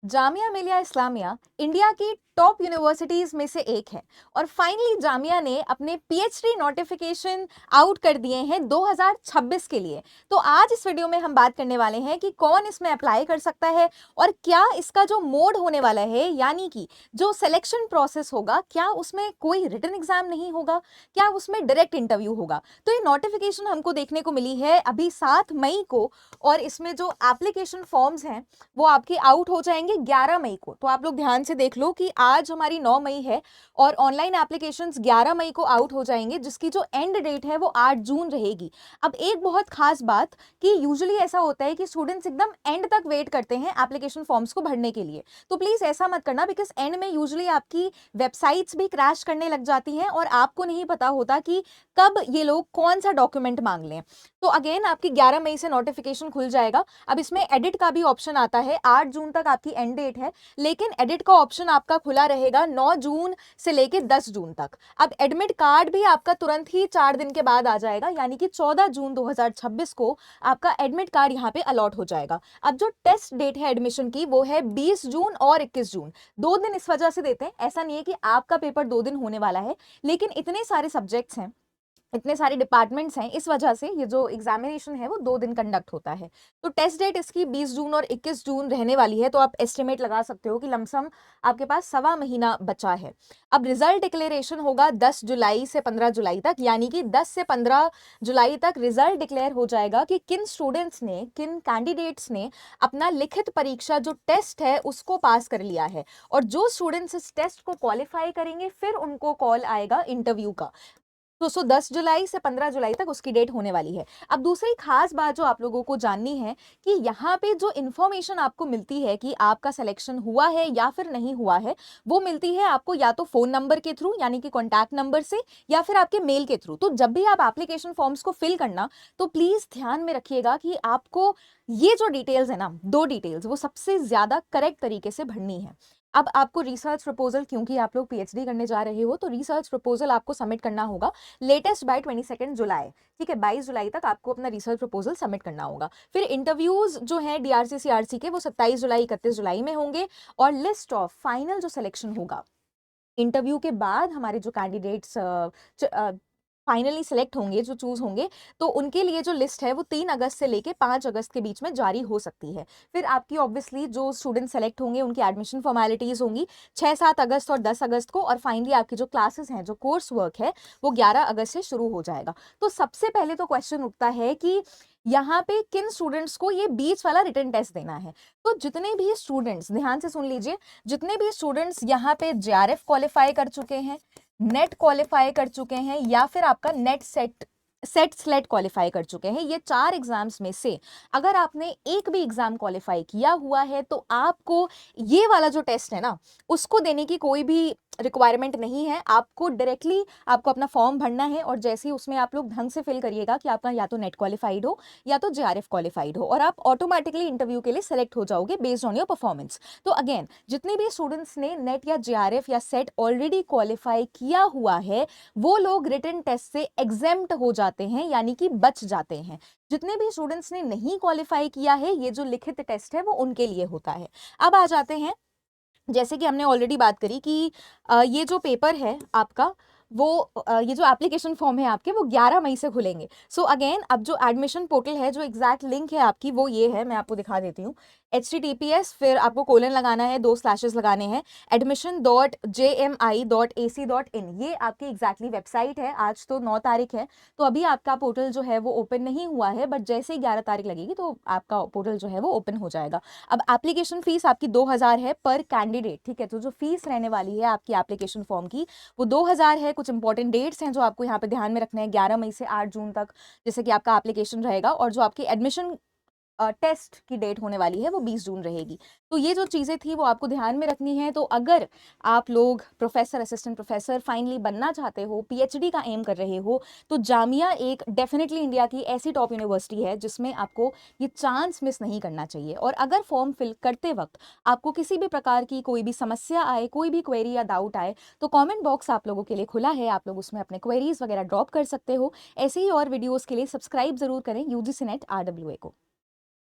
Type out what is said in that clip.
Jamia Millia Islamia India की top universities में से एक है और फाइनली जामिया ने अपने पीएचडी नोटिफिकेशन आउट कर दिए हैं 2026 के लिए। तो आज इस वीडियो में हम बात करने वाले हैं कि कौन इसमें अप्लाई कर सकता है और क्या इसका जो मोड होने वाला है, यानी कि जो सिलेक्शन प्रोसेस होगा, क्या उसमें कोई रिटन एग्जाम नहीं होगा, क्या उसमें डायरेक्ट इंटरव्यू होगा। तो ये नोटिफिकेशन हमको देखने को मिली है अभी 7 मई को और इसमें जो एप्लीकेशन फॉर्म्स हैं वो आपके आउट हो जाएंगे 11 मई को। तो आप लोग ध्यान से देख लो कि आज हमारी 9 मई है और ऑनलाइन एप्लीकेशंस 11 मई को आउट हो जाएंगे, जिसकी जो एंड डेट है वो 8 जून रहेगी। अब एक बहुत खास बात कि यूजुअली ऐसा होता है कि स्टूडेंट्स एकदम एंड तक वेट करते हैं एप्लीकेशन फॉर्म्स को भरने के लिए। तो प्लीज ऐसा मत करना, बिकॉज एंड में यूजुअली आपकी वेबसाइट्स भी क्रैश करने लग जाती हैं और आपको नहीं पता होता कि कब ये लोग कौन सा डॉक्यूमेंट मांग लें। तो अगेन आपकी 11 मई से नोटिफिकेशन खुल जाएगा। अब इसमें एडिट का भी ऑप्शन आता है, 8 जून तक आपकी एंड डेट है, लेकिन एडिट का ऑप्शन आपका खुला रहेगा 9 जून से लेकर 10 जून तक। अब एडमिट कार्ड भी आपका तुरंत ही 4 दिन के बाद आ जाएगा, यानी कि 14 जून 2026 को आपका एडमिट कार्ड यहाँ पे अलॉट हो जाएगा। अब जो टेस्ट डेट है एडमिशन की वो है 20 जून और 21 जून। 2 दिन इस वजह से देते हैं, ऐसा नहीं है कि आपका पेपर 2 दिन होने वाला है, लेकिन इतने सारे सब्जेक्ट्स हैं, इतने सारे डिपार्टमेंट्स हैं, इस वजह से ये जो एग्जामिनेशन है वो 2 दिन कंडक्ट होता है। तो टेस्ट डेट इसकी 20 जून और 21 जून रहने वाली है। तो आप एस्टिमेट लगा सकते हो कि लमसम आपके पास सवा महीना बचा है। अब रिजल्ट डिक्लेरेशन होगा 10 जुलाई से 15 जुलाई तक, यानी कि 10 से 15 जुलाई तक रिजल्ट डिक्लेयर हो जाएगा कि किन स्टूडेंट्स ने, किन कैंडिडेट्स ने अपना लिखित परीक्षा जो टेस्ट है उसको पास कर लिया है। और जो स्टूडेंट्स इस टेस्ट को क्वालिफाई करेंगे फिर उनको कॉल आएगा इंटरव्यू का। तो 10 जुलाई से 15 जुलाई तक उसकी डेट होने वाली है। अब दूसरी खास बात जो आप लोगों को जाननी है कि यहाँ पे जो इन्फॉर्मेशन आपको मिलती है कि आपका सिलेक्शन हुआ है या फिर नहीं हुआ है, वो मिलती है आपको या तो फोन नंबर के थ्रू, यानी कि कॉन्टैक्ट नंबर से, या फिर आपके मेल के थ्रू। तो जब भी आप एप्लीकेशन फॉर्म्स को फिल करना, तो प्लीज ध्यान में रखिएगा कि आपको ये जो डिटेल्स है ना, 2 डिटेल्स, वो सबसे ज्यादा करेक्ट तरीके से भरनी है। अब आपको रिसर्च प्रपोजल, क्योंकि आप लोग पीएचडी करने जा रहे हो, तो रिसर्च प्रपोजल आपको सबमिट करना होगा लेटेस्ट बाय 22 जुलाई। ठीक है, 22 जुलाई तक आपको अपना रिसर्च प्रपोजल सबमिट करना होगा। फिर इंटरव्यूज जो है डीआरसी सीआरसी के, वो 27 जुलाई 31 जुलाई में होंगे। और लिस्ट ऑफ फाइनल जो सिलेक्शन होगा इंटरव्यू के बाद, हमारे जो कैंडिडेट्स फाइनली सिलेक्ट होंगे, जो चूज होंगे, तो उनके लिए जो लिस्ट है वो 3 अगस्त से लेके 5 अगस्त के बीच में जारी हो सकती है। फिर आपकी ऑब्वियसली जो स्टूडेंट सेलेक्ट होंगे उनकी एडमिशन फॉर्मेलिटीज होंगी 6-7 अगस्त और 10 अगस्त को, और फाइनली आपकी जो क्लासेस हैं, जो कोर्स वर्क है, वो 11 अगस्त से शुरू हो जाएगा। तो सबसे पहले तो क्वेश्चन उठता है कि यहाँ पे किन स्टूडेंट्स को ये बीच वाला रिटन टेस्ट देना है। तो जितने भी स्टूडेंट्स, ध्यान से सुन लीजिए, जितने भी स्टूडेंट्स यहाँ पे जेआरएफ क्वालिफाई कर चुके हैं, नेट क्वालिफाई कर चुके हैं, या फिर आपका नेट सेट स्लेट क्वालिफाई कर चुके हैं, ये 4 एग्जाम्स में से अगर आपने एक भी एग्जाम क्वालिफाई किया हुआ है, तो आपको ये वाला जो टेस्ट है ना, उसको देने की कोई भी रिक्वायरमेंट नहीं है। आपको डायरेक्टली आपको अपना फॉर्म भरना है और जैसे ही उसमें आप लोग ढंग से फिल करिएगा कि आपका या तो नेट क्वालिफाइड हो या तो जेआरएफ क्वालिफाइड हो, और आप ऑटोमेटिकली इंटरव्यू के लिए सेलेक्ट हो जाओगे बेस्ड ऑन योर परफॉर्मेंस। तो अगेन, जितने भी स्टूडेंट्स ने नेट या जेआरएफ या सेट ऑलरेडी क्वालिफाई किया हुआ है, वो लोग रिटन टेस्ट से एग्जेम्प्ट हो जाते हैं, यानी कि बच जाते हैं। जितने भी स्टूडेंट्स ने नहीं क्वालिफाई किया है, ये जो लिखित टेस्ट है वो उनके लिए होता है। अब आ जाते हैं, जैसे कि हमने ऑलरेडी बात करी कि ये जो पेपर है आपका, वो ये जो एप्लीकेशन फॉर्म है आपके, वो 11 मई से खुलेंगे। सो अगेन, अब जो एडमिशन पोर्टल है, जो एग्जैक्ट लिंक है आपकी, वो ये है, मैं आपको दिखा देती हूँ। HTTPS, फिर आपको कोलन लगाना है, 2 स्लैशेस लगाने हैं, admission.jmi.ac.in, ये आपकी एग्जैक्टली वेबसाइट है। आज तो 9 तारीख है, तो अभी आपका पोर्टल जो है वो ओपन नहीं हुआ है, बट जैसे ही 11 तारीख लगेगी तो आपका पोर्टल जो है वो ओपन हो जाएगा। अब एप्लीकेशन फीस आपकी 2000 है पर कैंडिडेट। ठीक है, तो जो फीस रहने वाली है आपकी एप्लीकेशन फॉर्म की, वो 2000 है। कुछ इंपॉर्टेंट डेट्स हैं जो आपको यहाँ पे ध्यान में रखना है, 11 मई से 8 जून तक जैसे कि आपका एप्लीकेशन रहेगा, और जो आपकी एडमिशन टेस्ट की डेट होने वाली है वो 20 जून रहेगी। तो ये जो चीज़ें थी वो आपको ध्यान में रखनी है। तो अगर आप लोग प्रोफेसर, असिस्टेंट प्रोफेसर फाइनली बनना चाहते हो, पीएचडी का एम कर रहे हो, तो जामिया एक डेफिनेटली इंडिया की ऐसी टॉप यूनिवर्सिटी है जिसमें आपको ये चांस मिस नहीं करना चाहिए। और अगर फॉर्म फिल करते वक्त आपको किसी भी प्रकार की कोई भी समस्या आए, कोई भी क्वेरी या डाउट आए, तो कॉमेंट बॉक्स आप लोगों के लिए खुला है, आप लोग उसमें अपने क्वेरीज वगैरह ड्रॉप कर सकते हो। ऐसे ही और वीडियोज़ के लिए सब्सक्राइब जरूर करें UGC NET RWA को।